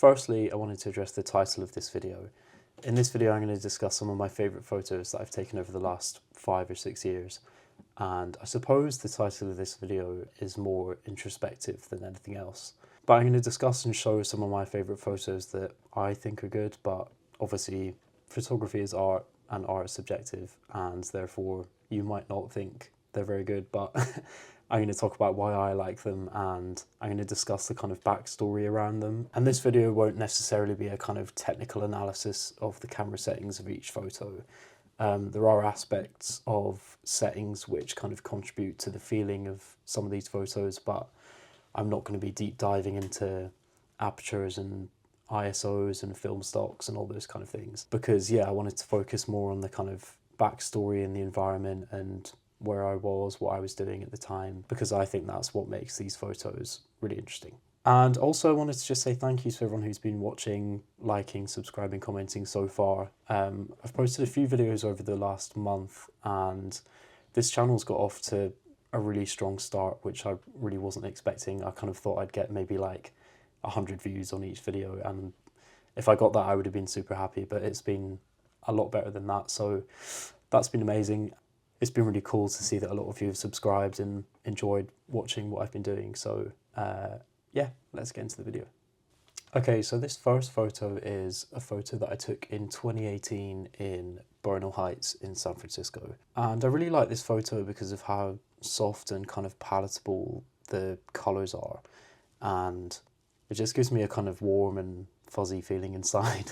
Firstly, I wanted to address the title of this video. In this video, I'm going to discuss some of my favourite photos that I've taken over the last 5 or 6 years. And I suppose the title of this video is more introspective than anything else. But I'm going to discuss and show some of my favourite photos that I think are good, but obviously photography is art and art is subjective, and therefore you might not think they're very good, but I'm going to talk about why I like them, and I'm going to discuss the kind of backstory around them. And this video won't necessarily be a kind of technical analysis of the camera settings of each photo. There are aspects of settings which kind of contribute to the feeling of some of these photos, but I'm not going to be deep diving into apertures and ISOs and film stocks and all those kind of things, because I wanted to focus more on the kind of backstory and the environment and where I was, what I was doing at the time, because I think that's what makes these photos really interesting. And also I wanted to just say thank you to everyone who's been watching, liking, subscribing, commenting so far. I've posted a few videos over the last month, and this channel's got off to a really strong start, which I really wasn't expecting. I kind of thought I'd get maybe like 100 views on each video, and if I got that I would have been super happy, but it's been a lot better than that, so that's been amazing. It's been really cool to see that a lot of you have subscribed and enjoyed watching what I've been doing, so let's get into the video. Okay, so this first photo is a photo that I took in 2018 in Bernal Heights in San Francisco. And I really like this photo because of how soft and kind of palatable the colours are. And it just gives me a kind of warm and fuzzy feeling inside.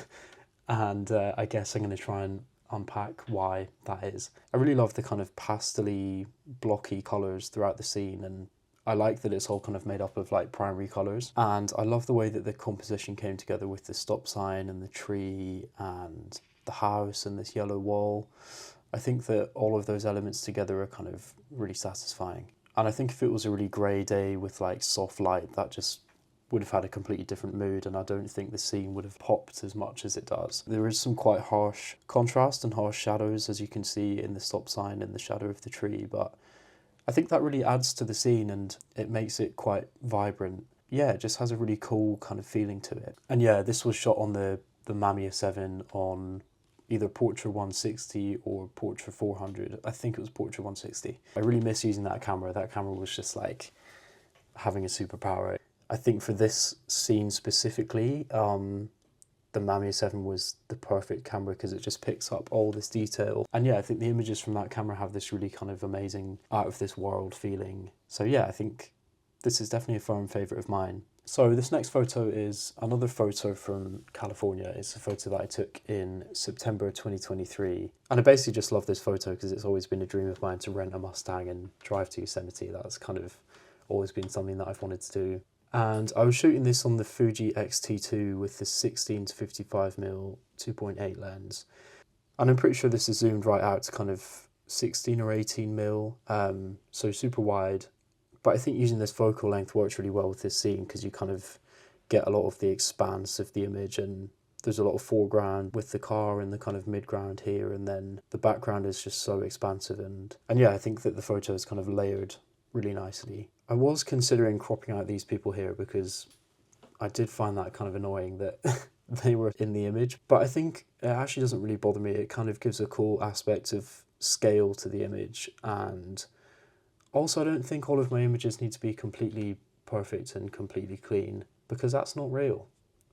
And I guess I'm going to try and unpack why that is. I really love the kind of pastel-y, blocky colours throughout the scene, and I like that it's all kind of made up of like primary colours, and I love the way that the composition came together with the stop sign and the tree and the house and this yellow wall. I think that all of those elements together are kind of really satisfying, and I think if it was a really grey day with like soft light, that just would have had a completely different mood, and I don't think the scene would have popped as much as it does. There is some quite harsh contrast and harsh shadows, as you can see in the stop sign and the shadow of the tree, but I think that really adds to the scene and it makes it quite vibrant. Yeah, it just has a really cool kind of feeling to it. And yeah, this was shot on the Mamiya 7 on either Portra 160 or Portra 400. I think it was Portra 160. I really miss using that camera. That camera was just like having a superpower. I think for this scene specifically, the Mamiya 7 was the perfect camera because it just picks up all this detail. And yeah, I think the images from that camera have this really kind of amazing out of this world feeling. So yeah, I think this is definitely a firm favourite of mine. So this next photo is another photo from California. It's a photo that I took in September 2023. And I basically just love this photo because it's always been a dream of mine to rent a Mustang and drive to Yosemite. That's kind of always been something that I've wanted to do. And I was shooting this on the Fuji X-T2 with the 16 to 55mm 2.8 lens. And I'm pretty sure this is zoomed right out to kind of 16 or 18mm, so super wide. But I think using this focal length works really well with this scene because you kind of get a lot of the expanse of the image, and there's a lot of foreground with the car and the kind of midground here, and then the background is just so expansive. And yeah, I think that the photo is kind of layered really nicely. I was considering cropping out these people here because I did find that kind of annoying that they were in the image, but I think it actually doesn't really bother me. It kind of gives a cool aspect of scale to the image, and also I don't think all of my images need to be completely perfect and completely clean because that's not real.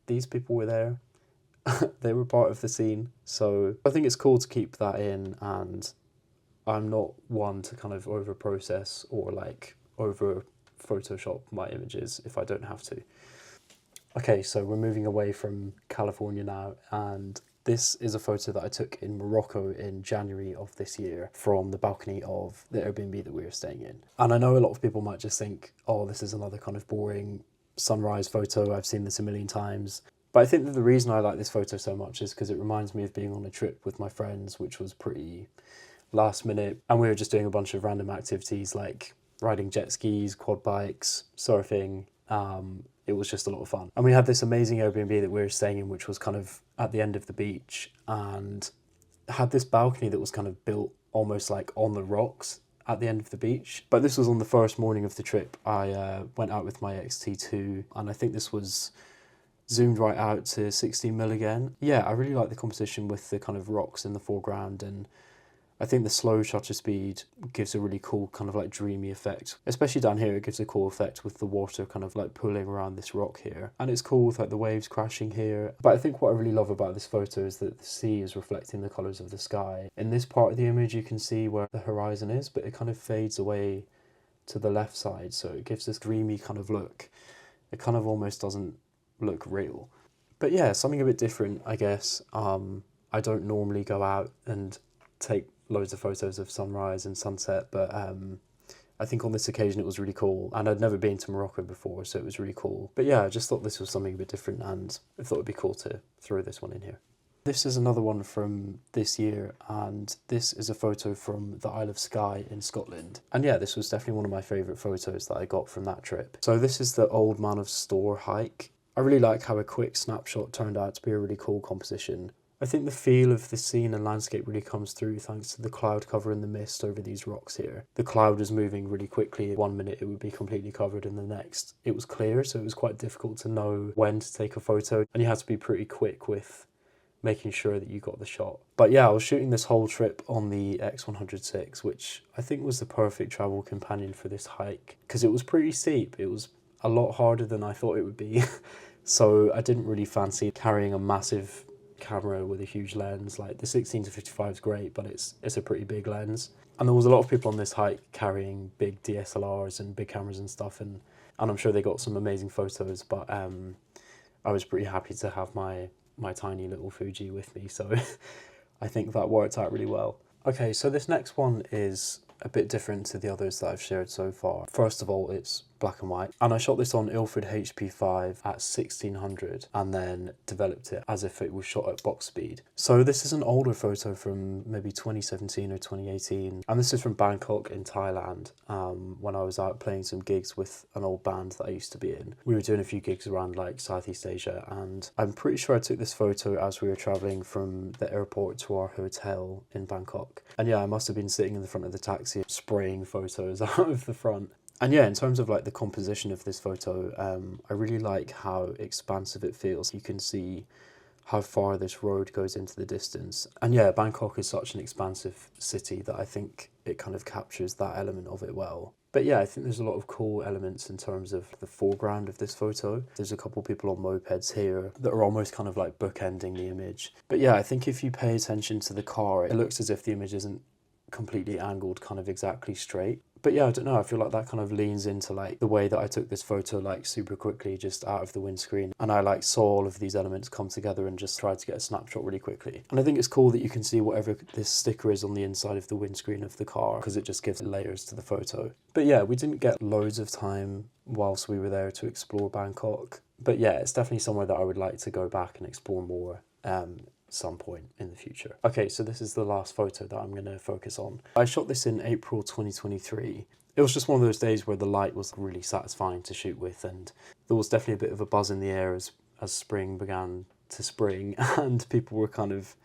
These people were there, they were part of the scene, so I think it's cool to keep that in, and I'm not one to kind of over process or like over Photoshop my images if I don't have to. Okay, so we're moving away from California now, and this is a photo that I took in Morocco in January of this year from the balcony of the Airbnb that we were staying in. And I know a lot of people might just think, oh, this is another kind of boring sunrise photo, I've seen this a million times. But I think that the reason I like this photo so much is because it reminds me of being on a trip with my friends, which was pretty last minute, and we were just doing a bunch of random activities like riding jet skis, quad bikes, surfing. It was just a lot of fun. And we had this amazing Airbnb that we were staying in, which was kind of at the end of the beach and had this balcony that was kind of built almost like on the rocks at the end of the beach. But this was on the first morning of the trip. I went out with my X-T2, and I think this was zoomed right out to 16mm again. Yeah, I really like the composition with the kind of rocks in the foreground, and I think the slow shutter speed gives a really cool kind of like dreamy effect. Especially down here, it gives a cool effect with the water kind of like pulling around this rock here. And it's cool with like the waves crashing here. But I think what I really love about this photo is that the sea is reflecting the colours of the sky. In this part of the image, you can see where the horizon is, but it kind of fades away to the left side. So it gives this dreamy kind of look. It kind of almost doesn't look real. But yeah, something a bit different, I guess. I don't normally go out and take loads of photos of sunrise and sunset, but I think on this occasion it was really cool, and I'd never been to Morocco before, so it was really cool. But yeah, I just thought this was something a bit different, and I thought it'd be cool to throw this one in here. This is another one from this year, and this is a photo from the Isle of Skye in Scotland. And yeah, this was definitely one of my favourite photos that I got from that trip. So this is the Old Man of Storr hike. I really like how a quick snapshot turned out to be a really cool composition. I think the feel of the scene and landscape really comes through thanks to the cloud cover and the mist over these rocks here. The cloud was moving really quickly. 1 minute it would be completely covered and the next it was clear, so it was quite difficult to know when to take a photo, and you had to be pretty quick with making sure that you got the shot. But yeah, I was shooting this whole trip on the X100VI, which I think was the perfect travel companion for this hike because it was pretty steep. It was a lot harder than I thought it would be. So I didn't really fancy carrying a massive camera with a huge lens. Like the 16-55 is great, but it's a pretty big lens. And there was a lot of people on this hike carrying big DSLRs and big cameras and stuff, and I'm sure they got some amazing photos, but I was pretty happy to have my tiny little Fuji with me, so I think that worked out really well. Okay, so this next one is a bit different to the others that I've shared so far. First of all, it's black and white, and I shot this on Ilford HP5 at 1600 and then developed it as if it was shot at box speed. So this is an older photo from maybe 2017 or 2018, and this is from Bangkok in Thailand, when I was out playing some gigs with an old band that I used to be in. We were doing a few gigs around like Southeast Asia, and I'm pretty sure I took this photo as we were travelling from the airport to our hotel in Bangkok. And yeah, I must have been sitting in the front of the taxi spraying photos out of the front. And yeah, in terms of like the composition of this photo, I really like how expansive it feels. You can see how far this road goes into the distance. And yeah, Bangkok is such an expansive city that I think it kind of captures that element of it well. But yeah, I think there's a lot of cool elements in terms of the foreground of this photo. There's a couple people on mopeds here that are almost kind of like bookending the image. But yeah, I think if you pay attention to the car, it looks as if the image isn't completely angled kind of exactly straight. But yeah, I don't know, I feel like that kind of leans into like the way that I took this photo like super quickly just out of the windscreen, and I like saw all of these elements come together and just tried to get a snapshot really quickly. And I think it's cool that you can see whatever this sticker is on the inside of the windscreen of the car, because it just gives layers to the photo. But yeah, we didn't get loads of time whilst we were there to explore Bangkok, but yeah, it's definitely somewhere that I would like to go back and explore more some point in the future. Okay, so this is the last photo that I'm going to focus on. I shot this in April 2023. It was just one of those days where the light was really satisfying to shoot with, and there was definitely a bit of a buzz in the air as spring began to spring and people were kind of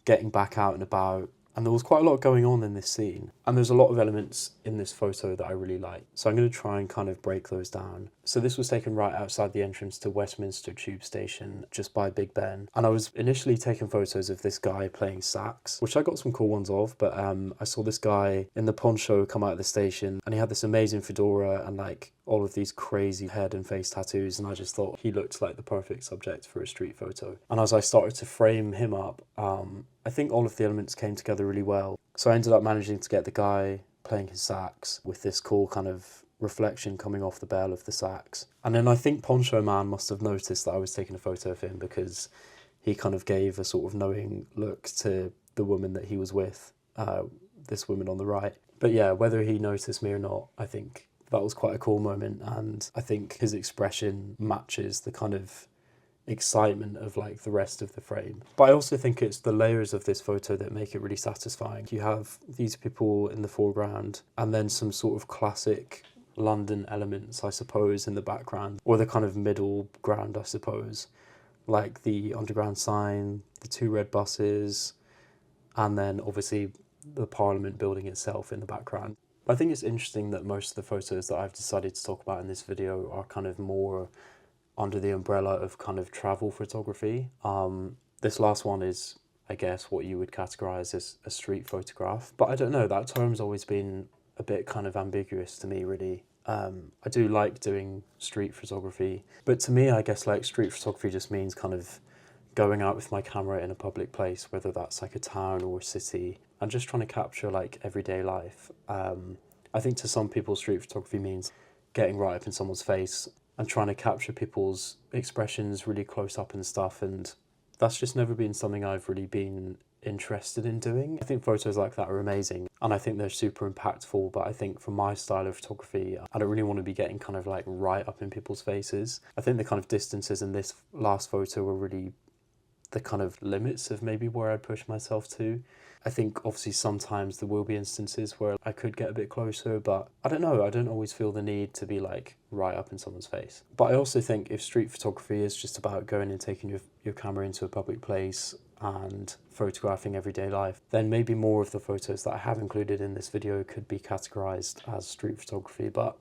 getting back out and about. And there was quite a lot going on in this scene. And there's a lot of elements in this photo that I really like. So I'm going to try and kind of break those down. So this was taken right outside the entrance to Westminster Tube Station, just by Big Ben. And I was initially taking photos of this guy playing sax, which I got some cool ones of, but I saw this guy in the poncho come out of the station, and he had this amazing fedora and like all of these crazy head and face tattoos, and I just thought he looked like the perfect subject for a street photo. And as I started to frame him up, I think all of the elements came together really well. So I ended up managing to get the guy playing his sax with this cool kind of reflection coming off the bell of the sax. And then I think Poncho Man must have noticed that I was taking a photo of him, because he kind of gave a sort of knowing look to the woman that he was with, this woman on the right. But yeah, whether he noticed me or not, I think that was quite a cool moment, and I think his expression matches the kind of excitement of like the rest of the frame. But I also think it's the layers of this photo that make it really satisfying. You have these people in the foreground and then some sort of classic London elements, I suppose, in the background, or the kind of middle ground, I suppose, like the underground sign, the two red buses, and then obviously the Parliament building itself in the background. I think it's interesting that most of the photos that I've decided to talk about in this video are kind of more under the umbrella of kind of travel photography. This last one is, I guess, what you would categorize as a street photograph. But I don't know, that term's always been a bit kind of ambiguous to me, really. I do like doing street photography, but to me, I guess like street photography just means kind of going out with my camera in a public place, whether that's like a town or a city, and just trying to capture like everyday life. I think to some people, street photography means getting right up in someone's face and trying to capture people's expressions really close up and stuff, and that's just never been something I've really been interested in doing. I think photos like that are amazing and I think they're super impactful, but I think for my style of photography, I don't really want to be getting kind of like right up in people's faces. I think the kind of distances in this last photo were really the kind of limits of maybe where I'd push myself to. I think obviously sometimes there will be instances where I could get a bit closer, but I don't know, I don't always feel the need to be like right up in someone's face. But I also think if street photography is just about going and taking your camera into a public place and photographing everyday life, then maybe more of the photos that I have included in this video could be categorized as street photography, but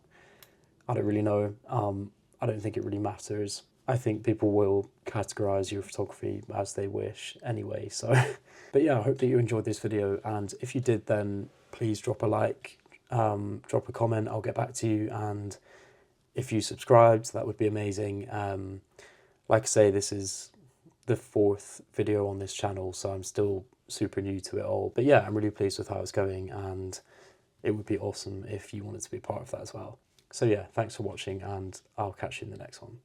I don't really know. I don't think it really matters. I think people will categorize your photography as they wish anyway, so. But yeah, I hope that you enjoyed this video, and if you did, then please drop a like, drop a comment, I'll get back to you, and if you subscribed, that would be amazing. Like I say, this is the 4th video on this channel, so I'm still super new to it all. But yeah, I'm really pleased with how it's going, and it would be awesome if you wanted to be part of that as well. So yeah, thanks for watching, and I'll catch you in the next one.